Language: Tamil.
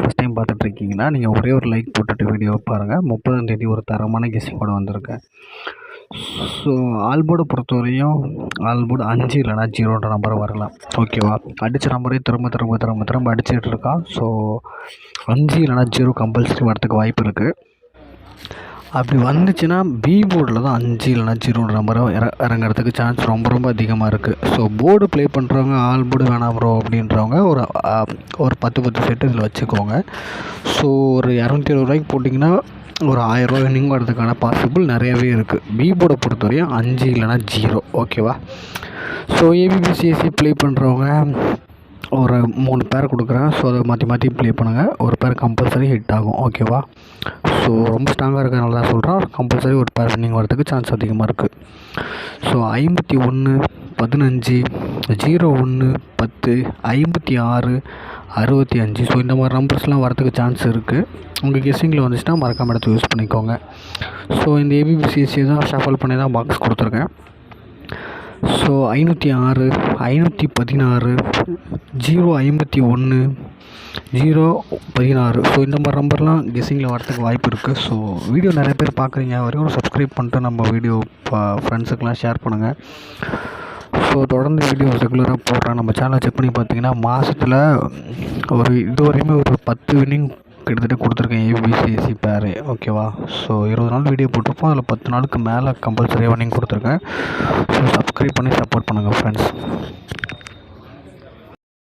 ஃபஸ்ட் டைம் பார்த்துட்ருக்கீங்கன்னா நீங்கள் ஒரே ஒரு லைக் போட்டுட்டு வீடியோ பாருங்கள். 30ஆம் தேதி ஒரு தரமான கெஸ்ஸிங்கோட வந்திருக்கேன். ஸோ ஆல்போர்டை பொறுத்தவரையும் ஆல்போர்டு 5 இல்லைனா 0ன்ற நம்பர் வரலாம். ஓகேவா? அடித்த நம்பரே திரும்ப அடிச்சுட்டு இருக்கான். ஸோ 5 இல்லைனா 0 கம்பல்சரி வரத்துக்கு வாய்ப்பு இருக்குது. அப்படி வந்துச்சுன்னா பி போர்டில் தான் 5 இல்லைனா 0ன்ற நம்பரை இறங்குறதுக்கு சான்ஸ் ரொம்ப அதிகமாக இருக்குது. ஸோ போர்டு ப்ளே பண்ணுறவங்க ஆல் போர்டு வேணாம் ப்ரோ அப்படின்றவங்க ஒரு 10 செட்டு இதில் வச்சுக்கோங்க. ஸோ ஒரு 220 ரூபாய்க்கு போட்டிங்கன்னா ஒரு 1000 ரூபா வின்னிங் வரதுக்கான பாசிபிள் நிறையவே இருக்குது. பி போர்டை பொறுத்தவரையும் 5 இல்லைனா 0. ஓகேவா? ஸோ ஏபிபிசிஎஸ்சி ப்ளே பண்ணுறவங்க ஒரு 3 பேர் கொடுக்குறேன். ஸோ அதை மாற்றி ப்ளே பண்ணுங்கள். ஒரு பேர் கம்பல்சரி ஹிட் ஆகும். ஓகேவா? ஸோ ரொம்ப ஸ்ட்ராங்காக இருக்கிறனால தான் சொல்கிறேன். கம்பல்சரி ஒரு பேர் வின்னிங் வரதுக்கு சான்ஸ் அதிகமாக இருக்குது. ஸோ 51, 15, 01, 10, 56, 65. ஸோ இந்த மாதிரி நம்பர்ஸ்லாம் வரதுக்கு சான்ஸ் இருக்குது. உங்கள் கெஸ்ஸிங்கில் வந்துச்சுன்னா மறக்காமல் எடுத்து யூஸ் பண்ணிக்கோங்க. ஸோ இந்த ஏபிபிசிஎஸ்சி தான் ஷஃபல் பண்ணி தான் பாக்ஸ் கொடுத்துருக்கேன். ஸோ 506, 516, 051, 016. ஸோ இந்த மாதிரி நம்பர்லாம் கெஸ்ஸிங்கில் வரதுக்கு வாய்ப்பு இருக்குது. ஸோ வீடியோ நிறைய பேர் பார்க்குறீங்க, வரைக்கும் சப்ஸ்கிரைப் பண்ணிட்டு நம்ம வீடியோ ஃப்ரெண்ட்ஸுக்கெலாம் ஷேர் பண்ணுங்கள். ஸோ தொடர்ந்து வீடியோ ரெகுலராக போடுறேன். நம்ம சேனலை செக் பண்ணி பார்த்தீங்கன்னா மாதத்தில் இதுவரையுமே ஒரு 10 வின்னிங் கிட்டத்தட்ட கொடுத்துருக்கேன் ஏபிசிஎஸ்சி பேரு. ஓகேவா? ஸோ 20 நாள் வீடியோ போட்டிருப்போம். அதில் 10 நாளுக்கு மேலே கம்பல்சரியாக வின்னிங் கொடுத்துருக்கேன். ஸோ சப்ஸ்கிரைப் பண்ணி சப்போர்ட் பண்ணுங்கள் ஃப்ரெண்ட்ஸ்.